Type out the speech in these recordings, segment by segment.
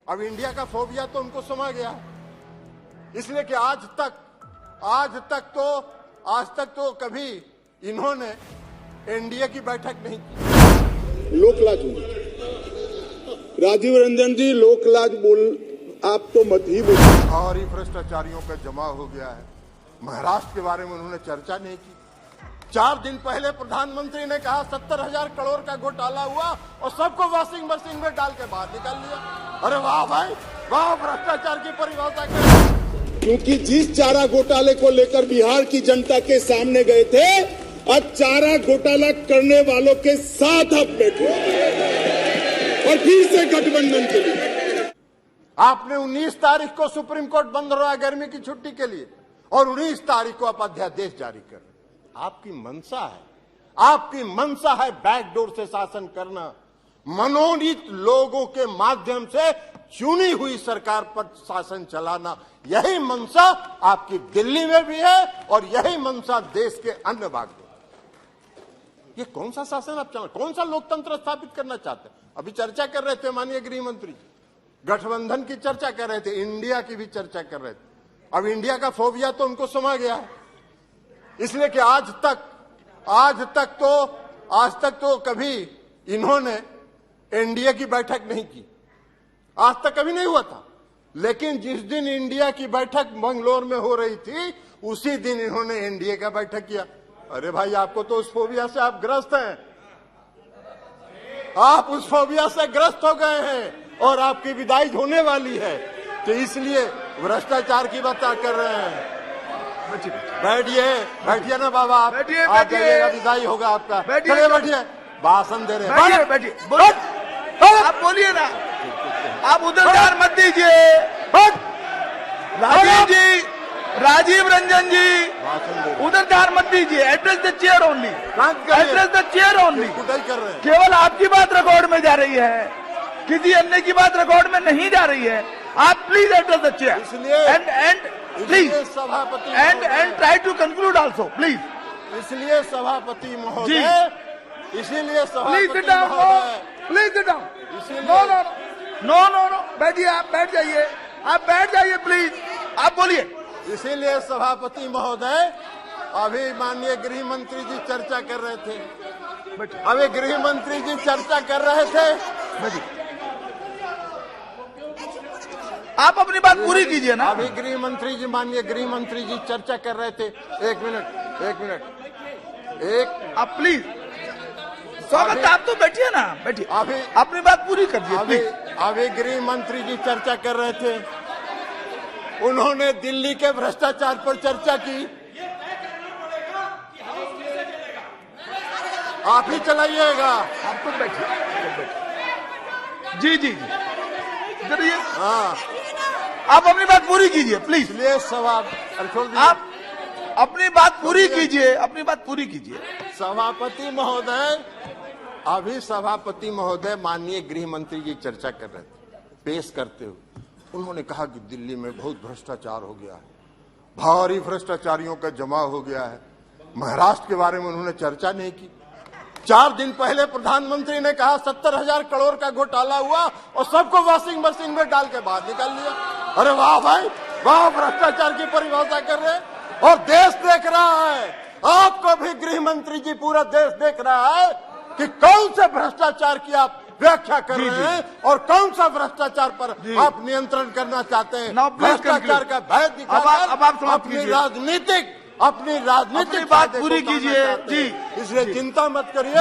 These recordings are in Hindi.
अब इंडिया का फोबिया तो उनको समा गया है, इसलिए कि आज तक तो कभी इन्होंने एनडीए की बैठक नहीं की। लोकलाज राजीव रंजन जी, लोकलाज बोल आप तो मत ही बोल। और ही भ्रष्टाचारियों का जमा हो गया है। महाराष्ट्र के बारे में उन्होंने चर्चा नहीं की। 4 दिन पहले प्रधानमंत्री ने कहा 70,000 करोड़ का घोटाला हुआ और सबको वॉशिंग मशीन में डाल के बाहर निकाल लिया। अरे वाह भाई वाह, भ्रष्टाचार की परिभाषा कर। क्योंकि जिस चारा घोटाले को लेकर बिहार की जनता के सामने गए थे, अब चारा घोटाला करने वालों के साथ आप बैठे और फिर से गठबंधन के लिए। आपने 19 तारीख को सुप्रीम कोर्ट बंद रहा गर्मी की छुट्टी के लिए और 19 तारीख को आप अध्यादेश जारी कर रहे। आपकी मंशा है बैकडोर से शासन करना, मनोनीत लोगों के माध्यम से चुनी हुई सरकार पर शासन चलाना। यही मंशा आपकी दिल्ली में भी है और यही मंशा देश के अन्य भाग में। ये कौन सा शासन आप चला, कौन सा लोकतंत्र स्थापित करना चाहते हैं? अभी चर्चा कर रहे थे माननीय गृह मंत्री जी, गठबंधन की चर्चा कर रहे थे, इंडिया की भी चर्चा कर रहे थे। अब इंडिया का फोबिया तो उनको समा गया है, इसलिए कि आज तक तो कभी इन्होंने एनडीए की बैठक नहीं की। आज तक कभी नहीं हुआ था, लेकिन जिस दिन इंडिया की बैठक मंगलोर में हो रही थी, उसी दिन इन्होंने एनडीए का बैठक किया। अरे भाई, आपको तो उस फोबिया से आप ग्रस्त हैं, आप उस फोबिया से ग्रस्त हो गए हैं और आपकी विदाई होने वाली है, तो इसलिए भ्रष्टाचार की बात कर रहे हैं। बैठिए ना बाबा, आप जाइएगा, विदाई होगा आपका। बैठिए, भाषण दे रहे हैं, बैठिए, आप बोलिए ना, आप उधर ध्यान मत दीजिए। राजीव रंजन जी, उधर ध्यान मत दीजिए। Address the chair only, address the chair only. केवल आपकी बात रिकॉर्ड में जा रही है, किसी अन्य की बात रिकॉर्ड में नहीं जा रही है। आप please address the chair and please सभापति and try to conclude also please. इसलिए सभापति महोदय, please sit down, please sit down. No, बैठिए, आप बैठ जाइए प्लीज, आप बोलिए। इसीलिए सभापति महोदय, अभी माननीय गृह मंत्री जी चर्चा कर रहे थे, अभी गृह मंत्री जी चर्चा कर रहे थे। आप अपनी बात पूरी कीजिए ना। अभी गृह मंत्री जी, माननीय गृह मंत्री जी चर्चा कर रहे थे। एक मिनट, आप प्लीज, स्वागत, आप तो बैठिए ना, बैठिए, अभी अपनी बात पूरी करिए। अभी गृह मंत्री जी चर्चा कर रहे थे, उन्होंने दिल्ली के भ्रष्टाचार पर चर्चा की। आप ही चलाइएगा, आप तो बैठिए। जी, करिए। हाँ, आप अपनी बात पूरी कीजिए प्लीज। इसलिए सवाल आप अपनी बात पूरी कीजिए, सभापति महोदय, अभी सभापति महोदय माननीय गृह मंत्री जी चर्चा कर रहे थे, पेश करते हुए उन्होंने कहा कि दिल्ली में बहुत भ्रष्टाचार हो गया है, भारी भ्रष्टाचारियों का जमा हो गया है। महाराष्ट्र के बारे में उन्होंने चर्चा नहीं की। 4 दिन पहले प्रधानमंत्री ने कहा 70,000 करोड़ का घोटाला हुआ और सबको वॉशिंग मशीन में डाल के बाहर निकाल लिया। अरे वाह भाई वाह, भ्रष्टाचार की परिभाषा कर रहे हैं और देश देख रहा है। आपको भी गृह मंत्री जी, पूरा देश देख रहा है कि कौन से भ्रष्टाचार की आप व्याख्या कर रहे हैं और कौन सा भ्रष्टाचार पर आप नियंत्रण करना चाहते हैं। भ्रष्टाचार का भय दिखाकर अपनी राजनीतिक बात पूरी कीजिए जी। इसलिए चिंता मत करिए,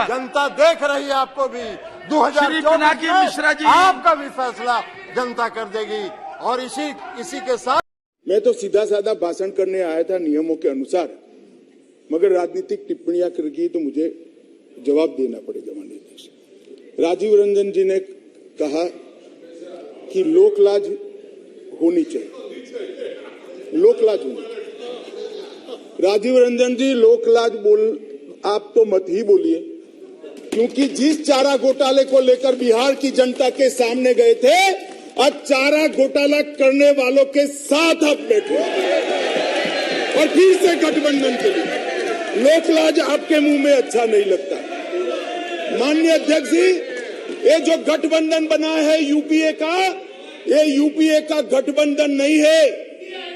जनता देख रही है आपको भी। 2024 में आपका भी फैसला जनता कर देगी। और इसी के साथ मैं तो सीधा साधा भाषण करने आया था नियमों के अनुसार, मगर राजनीतिक टिप्पणियां कर गई तो मुझे जवाब देना पड़ेगा। माननीय से राजीव रंजन जी ने कहा कि लोकलाज होनी चाहिए, लोकलाज होनी। राजीव रंजन जी, लोकलाज बोल आप तो मत ही बोलिए, क्योंकि जिस चारा घोटाले को लेकर बिहार की जनता के सामने गए थे, अब चारा घोटाला करने वालों के साथ आप बैठे और फिर से गठबंधन के लिए। लोकलाज आपके मुंह में अच्छा नहीं लगता। माननीय अध्यक्ष जी, ये जो गठबंधन बना है यूपीए का, ये यूपीए का गठबंधन नहीं है,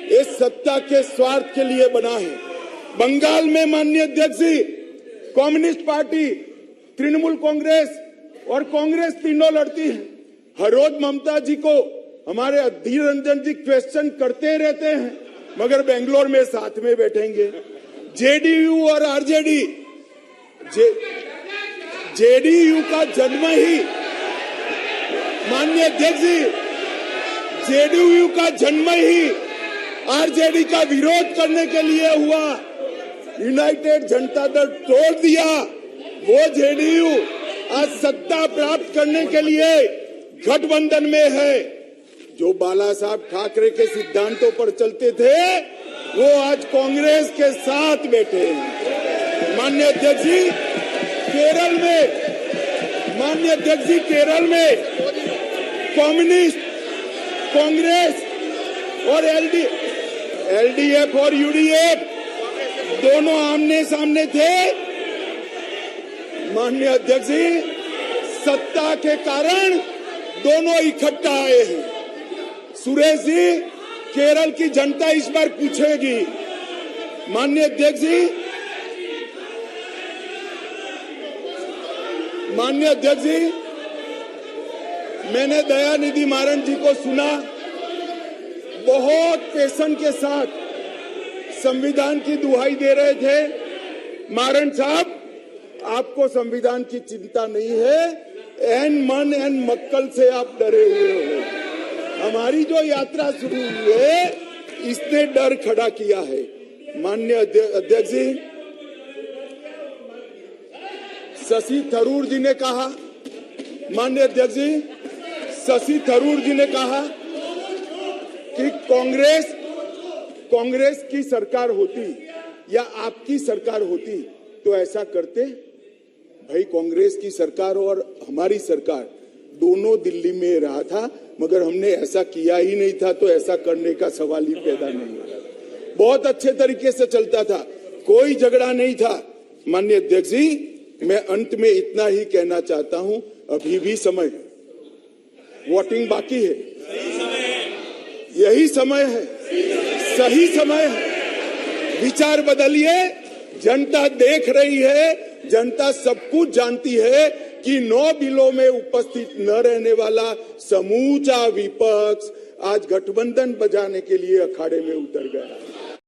ये सत्ता के स्वार्थ के लिए बना है। बंगाल में माननीय अध्यक्ष जी, कम्युनिस्ट पार्टी, तृणमूल कांग्रेस और कांग्रेस तीनों लड़ती है। हर रोज ममता जी को हमारे अधीर रंजन जी क्वेश्चन करते रहते हैं, मगर बेंगलोर में साथ में बैठेंगे। जेडीयू और आरजेडी, जेडीयू का जन्म ही माननीय अध्यक्ष जी, जेडीयू का जन्म ही आरजेडी का विरोध करने के लिए हुआ। यूनाइटेड जनता दल तोड़ दिया, वो जेडीयू आज सत्ता प्राप्त करने के लिए गठबंधन में है। जो बाला साहब ठाकरे के सिद्धांतों पर चलते थे, वो आज कांग्रेस के साथ बैठे हैं। माननीय अध्यक्ष जी, केरल में, माननीय अध्यक्ष जी, केरल में कम्युनिस्ट, कांग्रेस और एलडीएफ और यूडीएफ दोनों आमने सामने थे। माननीय अध्यक्ष जी, सत्ता के कारण दोनों इकट्ठा आए हैं। सुरेश जी, केरल की जनता इस बार पूछेगी। माननीय अध्यक्ष जी, माननीय अध्यक्ष जी, मैंने दयानिधि मारन जी को सुना, बहुत पैशन के साथ संविधान की दुहाई दे रहे थे। मारन साहब, आपको संविधान की चिंता नहीं है, एन मन एन मक्कल से आप डरे हुए हो। हमारी जो यात्रा शुरू हुई है, इसने डर खड़ा किया है। माननीय अध्यक्ष जी, शशि थरूर जी ने कहा, माननीय अध्यक्ष जी, शशि थरूर जी ने कहा कि कांग्रेस की सरकार होती या आपकी सरकार होती तो ऐसा करते। भाई, कांग्रेस की सरकार और हमारी सरकार दोनों दिल्ली में रहा था, मगर हमने ऐसा किया ही नहीं था, तो ऐसा करने का सवाल ही पैदा नहीं हुआ। बहुत अच्छे तरीके से चलता था, कोई झगड़ा नहीं था। माननीय अध्यक्ष जी, मैं अंत में इतना ही कहना चाहता हूं, अभी भी समय है, वोटिंग बाकी है, यही समय है, सही समय है। विचार बदलिए, जनता देख रही है, जनता सब कुछ जानती है कि 9 बिलों में उपस्थित न रहने वाला समूचा विपक्ष आज गठबंधन बजाने के लिए अखाड़े में उतर गया।